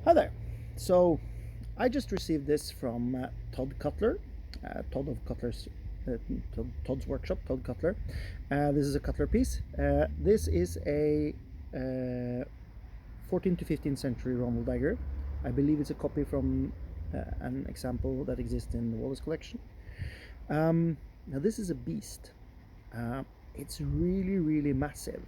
Hi there. So I just received this from Todd Cutler, Todd of Cutler's Todd's workshop, Todd Cutler. This is a cutler piece. This is a 14th to 15th century Rondeldagger. I believe it's a copy from an example that exists in the Wallace collection. Now this is a beast. It's really massive.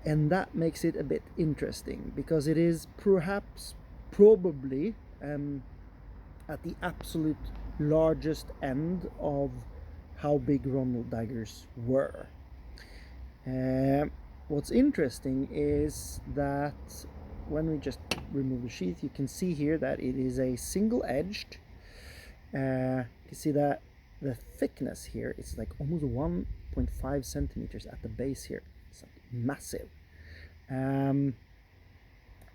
And that makes it a bit interesting because it is probably at the absolute largest end of how big Rondeldaggers were. What's interesting is that when we just remove the sheath, you can see here that it is a single-edged. You see that the thickness here is like almost 1.5 centimeters at the base here. It's like massive. And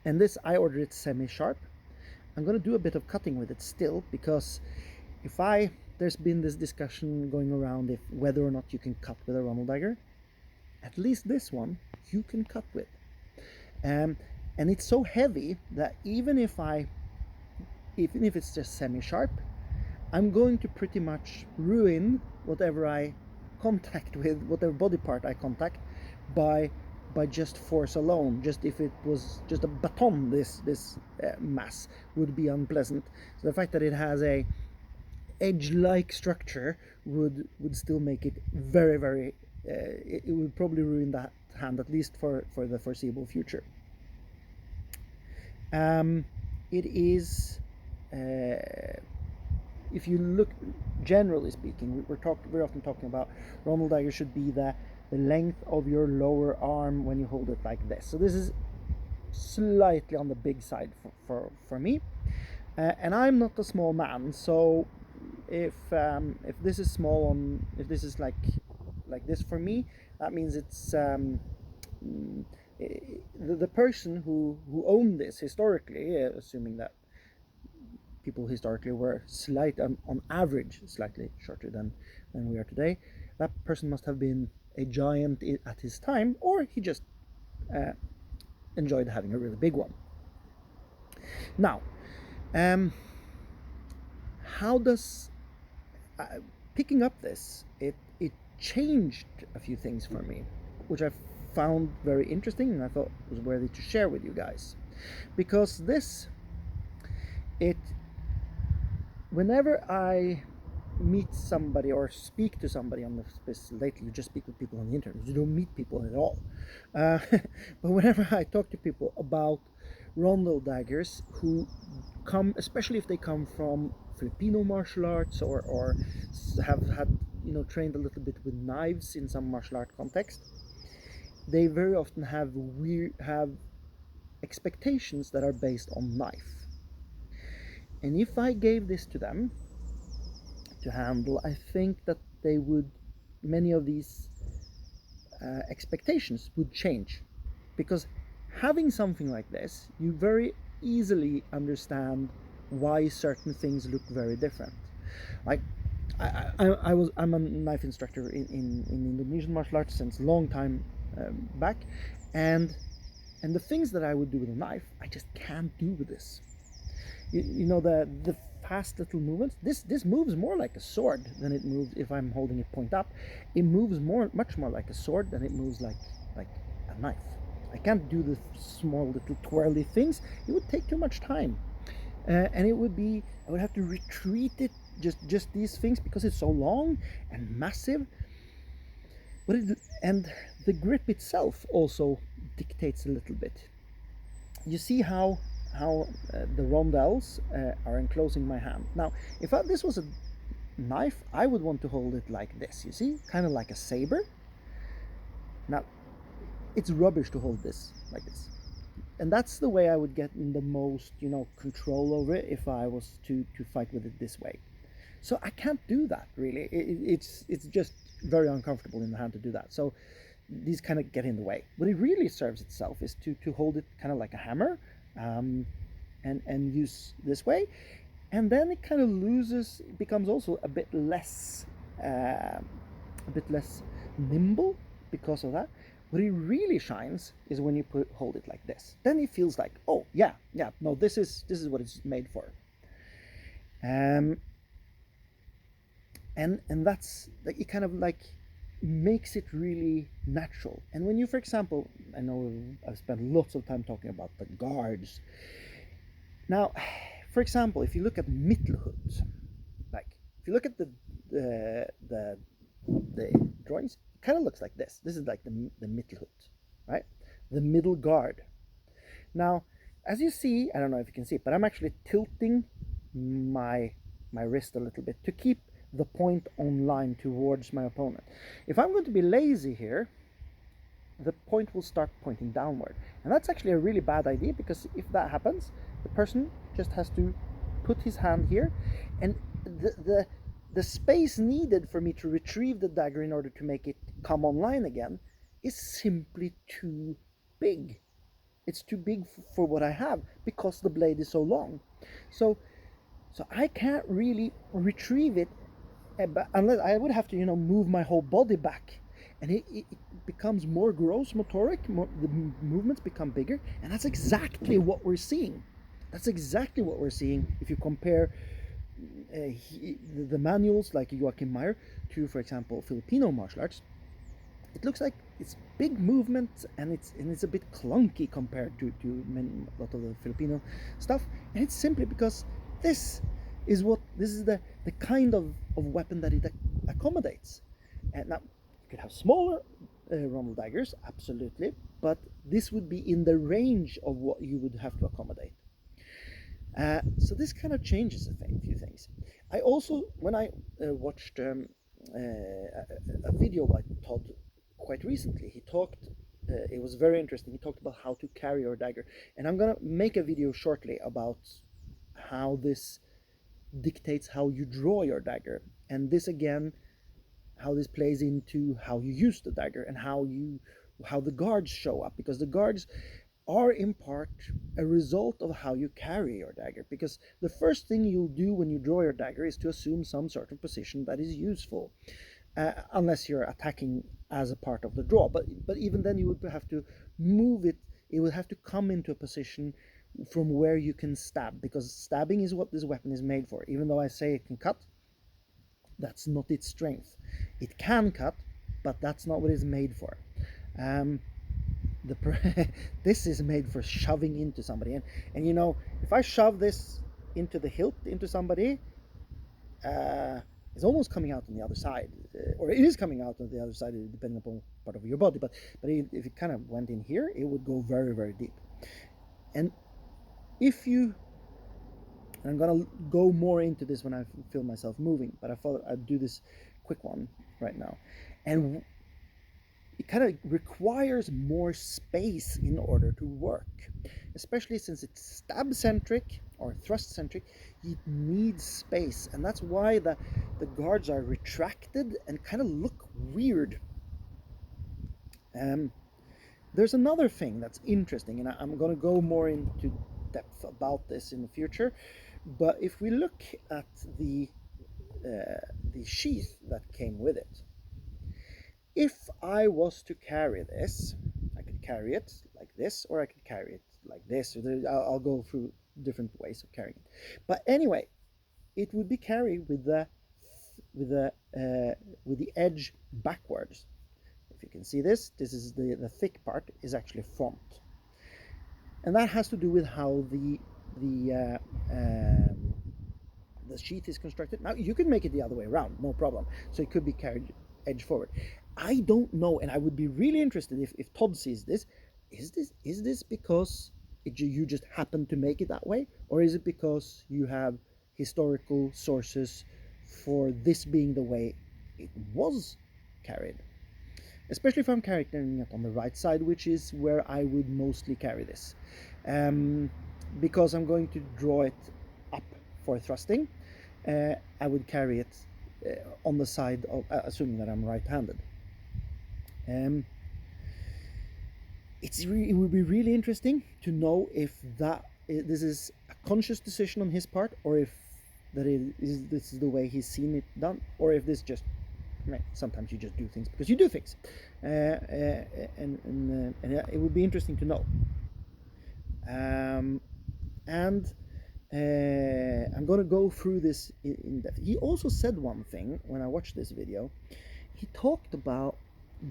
this, I ordered it semi-sharp. I'm going to do a bit of cutting with it still, because there's been this discussion going around if whether or not you can cut with a Rondeldagger. At least this one you can cut with. And it's so heavy that even if it's just semi-sharp, I'm going to pretty much ruin whatever I contact with, whatever body part I contact, by just force alone. Just if it was just a baton, this mass would be unpleasant. So the fact that it has a edge-like structure would still make it very it would probably ruin that hand, at least for the foreseeable future. It is if you look, generally speaking, we're often talking about Rondeldagger should be the length of your lower arm when you hold it like this. So this is slightly on the big side for me, and I'm not a small man. So if this is small if this is like this for me, that means it's the person who owned this historically, assuming that people historically were on average slightly shorter than we are today, that person must have been a giant at his time, or he just enjoyed having a really big one. Now, how does picking up this, it changed a few things for me, which I found very interesting and I thought was worthy to share with you guys, because whenever I meet somebody or speak to somebody on this, lately you just speak with people on the internet, you don't meet people at all, but whenever I talk to people about Rondeldaggers who come, especially if they come from Filipino martial arts or have had trained a little bit with knives in some martial art context, they very often have expectations that are based on knife. And if I gave this to them to handle, I think that many of these expectations would change, because having something like this, you very easily understand why certain things look very different. Like I'm a knife instructor in Indonesian martial arts since a long time back, and the things that I would do with a knife, I just can't do with this. You know, the fast little movements. This moves more like a sword than it moves if I'm holding it point up. It moves much more like a sword than it moves like a knife. I can't do the small little twirly things. It would take too much time, and I would have to retreat it, just these things, because it's so long and massive. And the grip itself also dictates a little bit. You see how the rondelles are enclosing my hand. Now, if this was a knife, I would want to hold it like this, you see, kind of like a saber. Now, it's rubbish to hold this like this, and that's the way I would get the most control over it if I was to fight with it this way. So I can't do that, really. It's just very uncomfortable in the hand to do that. So these kind of get in the way. What it really serves itself is to hold it kind of like a hammer, and use this way, and then it kind of becomes also a bit less nimble because of that. What it really shines is when you hold it like this. Then it feels like, oh yeah, no, this is what it's made for. And that's like, it kind of like makes it really natural. And when you, for example, I know I've spent lots of time talking about the guards. Now, for example, if you look at Mittelhut, like if you look at the drawings, it kind of looks like this. This is like the Mittelhut, right? The middle guard. Now, as you see, I don't know if you can see it, but I'm actually tilting my wrist a little bit to keep the point on line towards my opponent. If I'm going to be lazy here, the point will start pointing downward. And that's actually a really bad idea, because if that happens, the person just has to put his hand here, and the space needed for me to retrieve the dagger in order to make it come online again is simply too big. It's too big for what I have, because the blade is so long. So I can't really retrieve it, unless I would have to, move my whole body back, and it becomes more gross motoric. The movements become bigger, and that's exactly what we're seeing. That's exactly what we're seeing if you compare the manuals like Joachim Meyer to, for example, Filipino martial arts. It looks like it's big movement, and it's a bit clunky compared to a lot of the Filipino stuff, and it's simply because this is the kind of weapon that it accommodates. And now you could have smaller Rondeldaggers, absolutely, but this would be in the range of what you would have to accommodate. So this kind of changes a few things. I also, when I watched a video by Todd quite recently, he talked, it was very interesting, he talked about how to carry your dagger. And I'm gonna make a video shortly about how this dictates how you draw your dagger. And this again, how this plays into how you use the dagger, and how the guards show up, because the guards are in part a result of how you carry your dagger. Because the first thing you'll do when you draw your dagger is to assume some sort of position that is useful, unless you're attacking as a part of the draw. But even then, you would have to move it. It would have to come into a position from where you can stab, because stabbing is what this weapon is made for. Even though I say it can cut, that's not its strength. It can cut, but that's not what it's made for. This is made for shoving into somebody, and if I shove this into the hilt into somebody, it's almost coming out on the other side, or it is coming out on the other side, depending upon part of your body. But if it kind of went in here, it would go very, very deep. And I'm gonna go more into this when I feel myself moving, but I thought I'd do this quick one right now. And it kind of requires more space in order to work, especially since it's stab centric or thrust centric. It needs space, and that's why the guards are retracted and kind of look weird. There's another thing that's interesting, and I'm going to go more into depth about this in the future. But if we look at the sheath that came with it, if I was to carry this, I could carry it like this, or I could carry it like this. I'll go through different ways of carrying it. But anyway, it would be carried with the edge backwards. If you can see this is the thick part is actually front, and that has to do with how the sheath is constructed. Now you can make it the other way around, no problem. So it could be carried edge forward. I don't know, and I would be really interested if Todd sees this. Is this because you just happen to make it that way, or is it because you have historical sources for this being the way it was carried? Especially if I'm carrying it on the right side, which is where I would mostly carry this, because I'm going to draw it up for thrusting. I would carry it on the side of, assuming that I'm right-handed. It would be really interesting to know if this is a conscious decision on his part, or if this is the way he's seen it done, or if this just sometimes you just do things because you do things, and it would be interesting to know. And I'm going to go through this in depth. He also said one thing when I watched this video. He talked about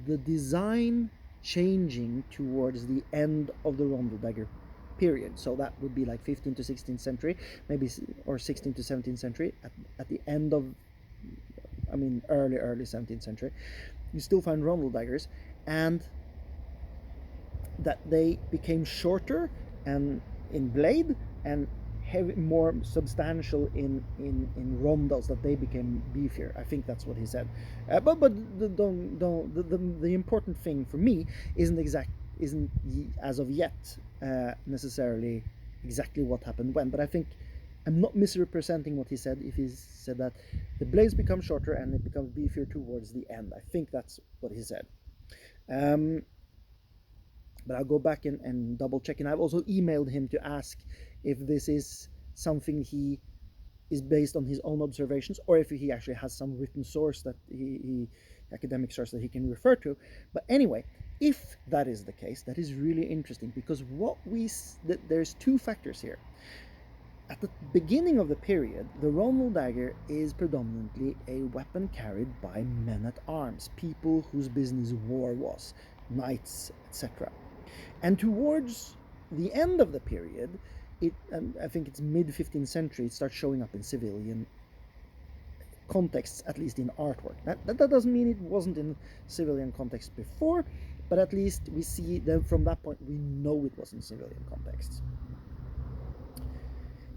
the design changing towards the end of the Rondeldagger period. So that would be like 15th to 16th century, maybe, or 16th to 17th century. At the end of, I mean, early 17th century, you still find Rondeldaggers, and that they became shorter and in blade and heavy, more substantial in rondels, that they became beefier. I think that's what he said. But the important thing for me isn't as of yet necessarily exactly what happened when, but I think I'm not misrepresenting what he said if he said that the blades become shorter and it becomes beefier towards the end. I think that's what he said. But I'll go back and double check. And I've also emailed him to ask if this is something he is based on his own observations, or if he actually has some written source that he academic source that he can refer to. But anyway, if that is the case, that is really interesting, because there's two factors here. At the beginning of the period, the Rondeldagger is predominantly a weapon carried by men-at-arms, people whose business war was, knights, etc. And towards the end of the period, I think it's mid-15th century, it starts showing up in civilian contexts, at least in artwork. That doesn't mean it wasn't in civilian context before, but at least we see that from that point we know it was in civilian contexts.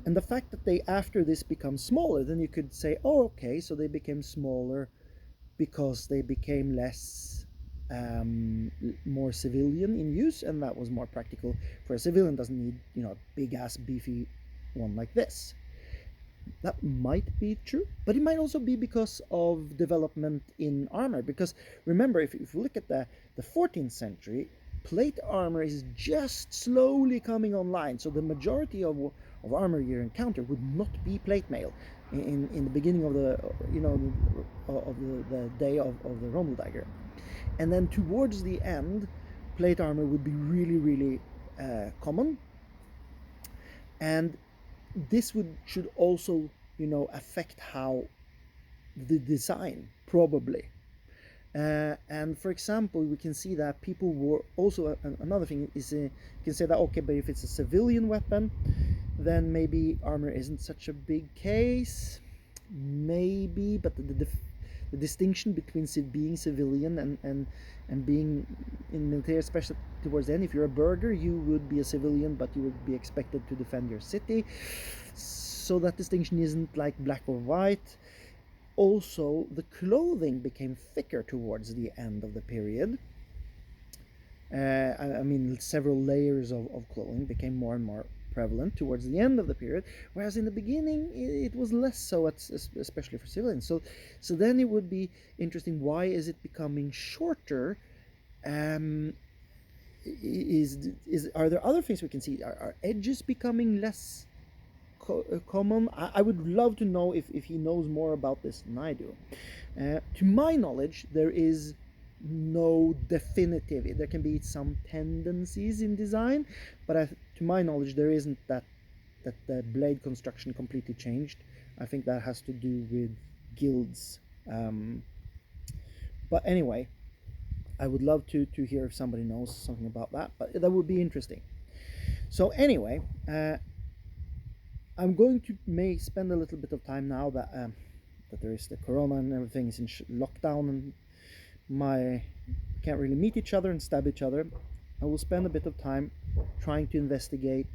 And the fact that they after this become smaller, then you could say, oh, okay, so they became smaller because they became less more civilian in use, and that was more practical for a civilian. Doesn't need, a big ass beefy one like this. That might be true, but it might also be because of development in armor. Because remember, if you look at the 14th century, plate armor is just slowly coming online. So the majority of armor you encounter would not be plate mail in the beginning of the the day of the Rondeldagger. And then towards the end, plate armor would be really, really common. And this should also, affect how the design, probably. And for example, we can see that people were also, another thing is, you can say that, okay, but if it's a civilian weapon, then maybe armor isn't such a big case. Maybe, but the distinction between being civilian and being in military, especially towards the end, if you're a burgher, you would be a civilian, but you would be expected to defend your city. So that distinction isn't like black or white. Also, the clothing became thicker towards the end of the period. I mean, several layers of clothing became more and more prevalent towards the end of the period, whereas in the beginning it was less so, especially for civilians. So then it would be interesting, why is it becoming shorter? Are there other things we can see? Are edges becoming less common? I would love to know if he knows more about this than I do. To my knowledge, there is no definitive. There can be some tendencies in design, but to my knowledge, there isn't that the blade construction completely changed. I think that has to do with guilds. But anyway, I would love to hear if somebody knows something about that, but that would be interesting. So anyway, I'm going to spend a little bit of time now that there is the corona and everything is in lockdown, and can't really meet each other and stab each other. I will spend a bit of time trying to investigate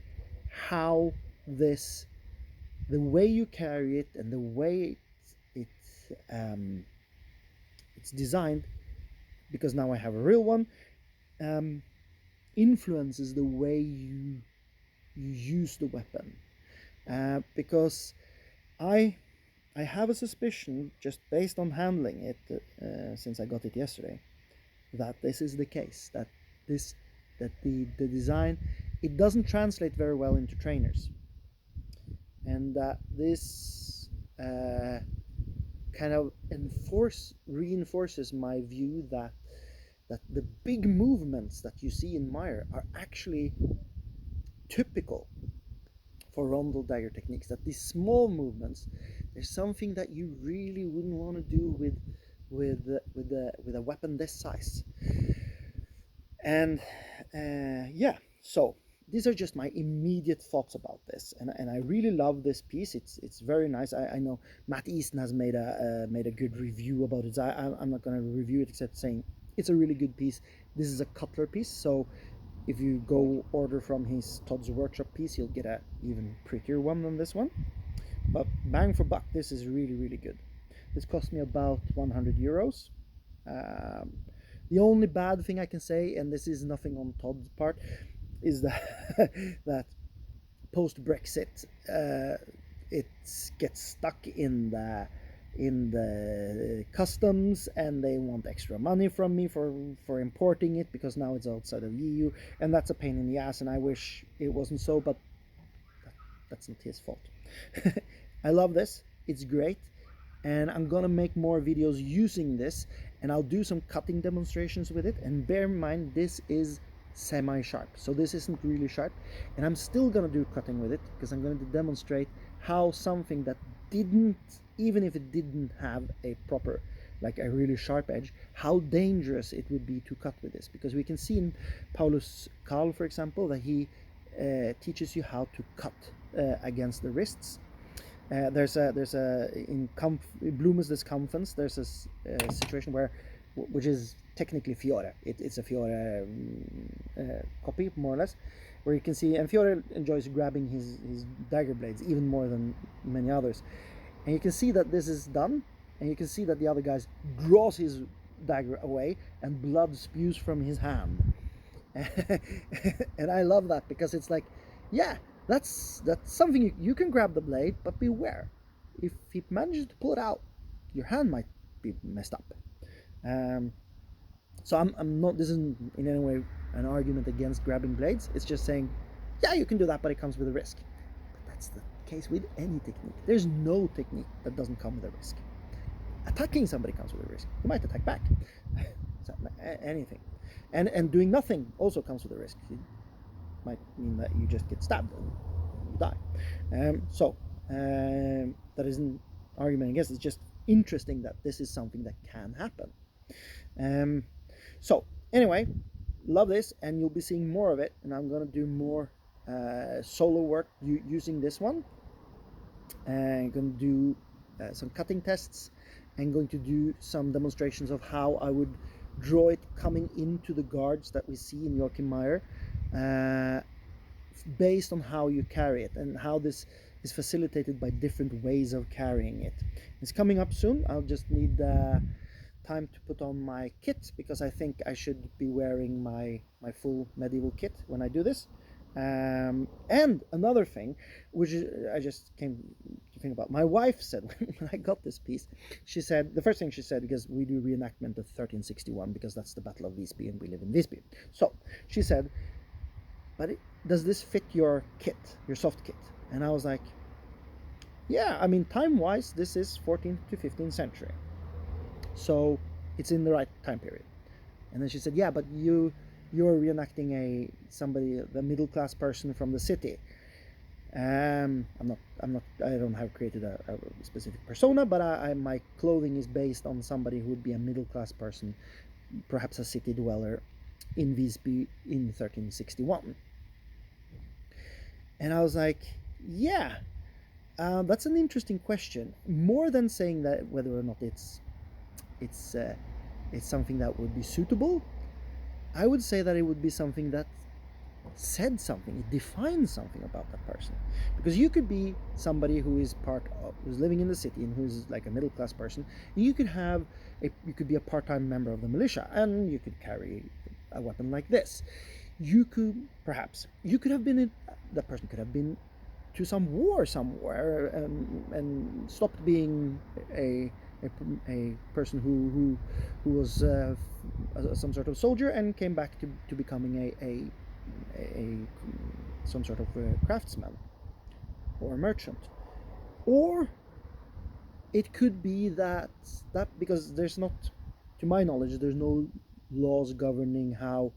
how the way you carry it and the way it's designed, because now I have a real one, influences the way you use the weapon. Because I have a suspicion, just based on handling it since I got it yesterday, that this is the case. That the design, it doesn't translate very well into trainers, and that this kind of reinforces my view that the big movements that you see in mire are actually typical for Rondeldagger techniques. That these small movements, there's something that you really wouldn't want to do with a weapon this size. And yeah, so these are just my immediate thoughts about this, and I really love this piece. It's very nice. I know Matt Easton has made a good review about it. So I'm not going to review it except saying it's a really good piece. This is a cutler piece, so if you go order from his Todd's Workshop piece, you'll get a even prettier one than this one. But bang for buck, this is really good. This cost me about 100 euros. The only bad thing I can say, and this is nothing on Todd's part, is that that post Brexit it gets stuck in the customs, and they want extra money from me for importing it, because now it's outside of the EU, and that's a pain in the ass, and I wish it wasn't so, but that's not his fault. I love this, it's great, and I'm gonna make more videos using this, and I'll do some cutting demonstrations with it. And bear in mind, this is semi-sharp, so this isn't really sharp, and I'm still gonna do cutting with it, because I'm going to demonstrate how something that didn't, even if it didn't have a proper, like a really sharp edge, how dangerous it would be to cut with this. Because we can see in Paulus Karl, for example, that he teaches you how to cut against the wrists. There's a in Blumen's Kampfens, there's a situation where, which is technically Fiore. It's a Fiore copy, more or less, where you can see, and Fiore enjoys grabbing his dagger blades even more than many others. And you can see that this is done, and you can see that the other guy draws his dagger away, and blood spews from his hand. And I love that, because it's like, yeah, that's something you can grab the blade, but beware. If he manages to pull it out, your hand might be messed up. So I'm not, this isn't in any way an argument against grabbing blades. It's just saying, yeah, you can do that, but it comes with a risk. But that's the case with any technique. There's no technique that doesn't come with a risk. Attacking somebody comes with a risk. You might attack back. So, anything. And doing nothing also comes with a risk. It might mean that you just get stabbed and you die. That isn't an argument against. It's just interesting that this is something that can happen. So anyway, love this, and you'll be seeing more of it, and I'm gonna do more solo work using this one. I'm gonna do some cutting tests, and going to do some demonstrations of how I would draw it coming into the guards that we see in Joachim Meyer, based on how you carry it, and how this is facilitated by different ways of carrying it. It's coming up soon. I'll just need time to put on my kit, because I think I should be wearing my full medieval kit when I do this. And another thing, which I just came to think about, my wife said when I got this piece, she said, the first thing she said, because we do reenactment of 1361, because that's the Battle of Visby and we live in Visby. So she said, but does this fit your kit, your soft kit? And I was like, yeah, I mean, time-wise, this is 14th to 15th century. So it's in the right time period. And then she said, yeah, but you're reenacting a middle-class person from the city. I don't have created a specific persona, but my clothing is based on somebody who would be a middle-class person, perhaps a city dweller in Visby in 1361. And I was like, yeah, that's an interesting question. More than saying that whether or not it's something that would be suitable, I would say that it would be something that said something, it defines something about that person. Because you could be somebody who's living in the city and who's like a middle-class person, and you could be a part-time member of the militia, and you could carry a weapon like this. That person could have been to some war somewhere, and stopped being a person who was some sort of soldier, and came back to becoming some sort of craftsman or merchant. Or it could be that because there's not, to my knowledge, there's no laws governing how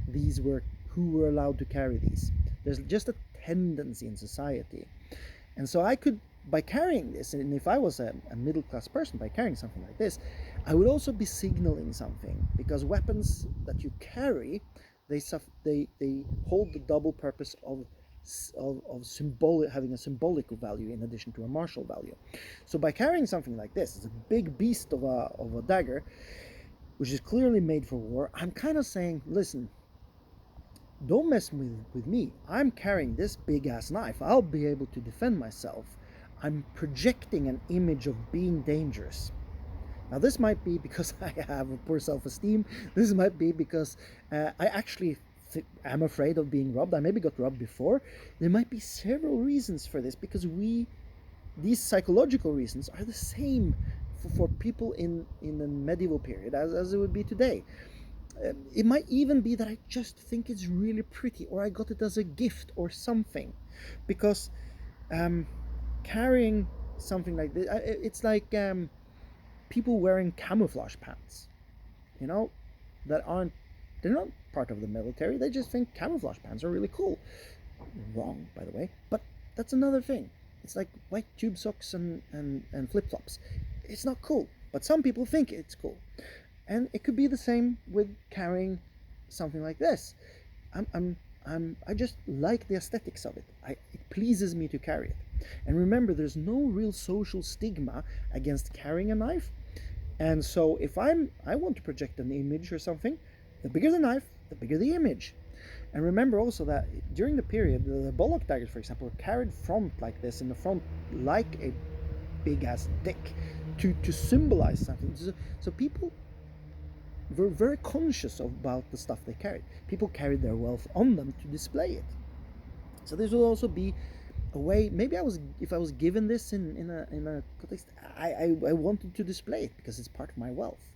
these were, who were allowed to carry these. There's just a tendency in society. And so I could, by carrying this, and if I was a middle class person, by carrying something like this, I would also be signaling something, because weapons that you carry, they hold the double purpose of symbolic, having a symbolic value in addition to a martial value. So by carrying something like this, it's a big beast of a dagger, which is clearly made for war. I'm kind of saying, listen, don't mess with me. I'm carrying this big ass knife. I'll be able to defend myself. I'm projecting an image of being dangerous. Now, this might be because I have a poor self-esteem. This might be because I actually am afraid of being robbed. I maybe got robbed before. There might be several reasons for this, because these psychological reasons are the same for people in the medieval period as it would be today. It might even be that I just think it's really pretty, or I got it as a gift or something, because carrying something like this, it's like people wearing camouflage pants, you know, that aren't, they're not part of the military. They just think camouflage pants are really cool. Wrong, by the way, but that's another thing. It's like white tube socks and flip-flops. It's not cool, but some people think it's cool. And it could be the same with carrying something like this. I just like the aesthetics of it. It pleases me to carry it. And remember, there's no real social stigma against carrying a knife. And so if I want to project an image or something, the bigger the knife, the bigger the image. And remember also that during the period, the bollock daggers, for example, were carried front like this, in the front like a big ass dick, to symbolize something. So people were very conscious about the stuff they carried. People carried their wealth on them to display it. So this will also be a way. Maybe if I was given this in a context, I wanted to display it because it's part of my wealth.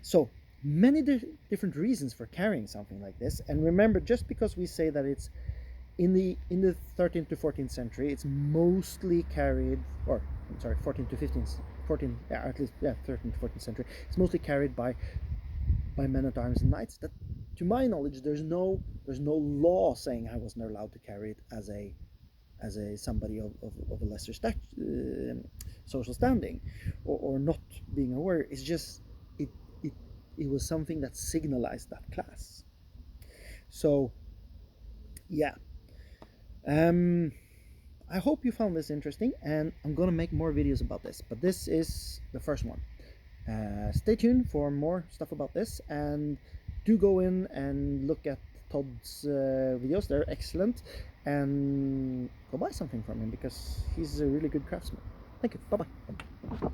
So many different reasons for carrying something like this. And remember, just because we say that it's in the 13th to 14th century, it's mostly carried, or I'm sorry, 14th to 15th, 14, yeah, at least, yeah, 13th to 14th century. It's mostly carried by men-at-arms and knights. That, to my knowledge, there's no law saying I wasn't allowed to carry it as a somebody of a lesser social standing, or not being aware. It's just it was something that signalized that class. So yeah, I hope you found this interesting, and I'm gonna make more videos about this, but this is the first one. Stay tuned for more stuff about this, and do go in and look at Todd's videos. They're excellent, and go buy something from him because he's a really good craftsman. Thank you. Bye bye.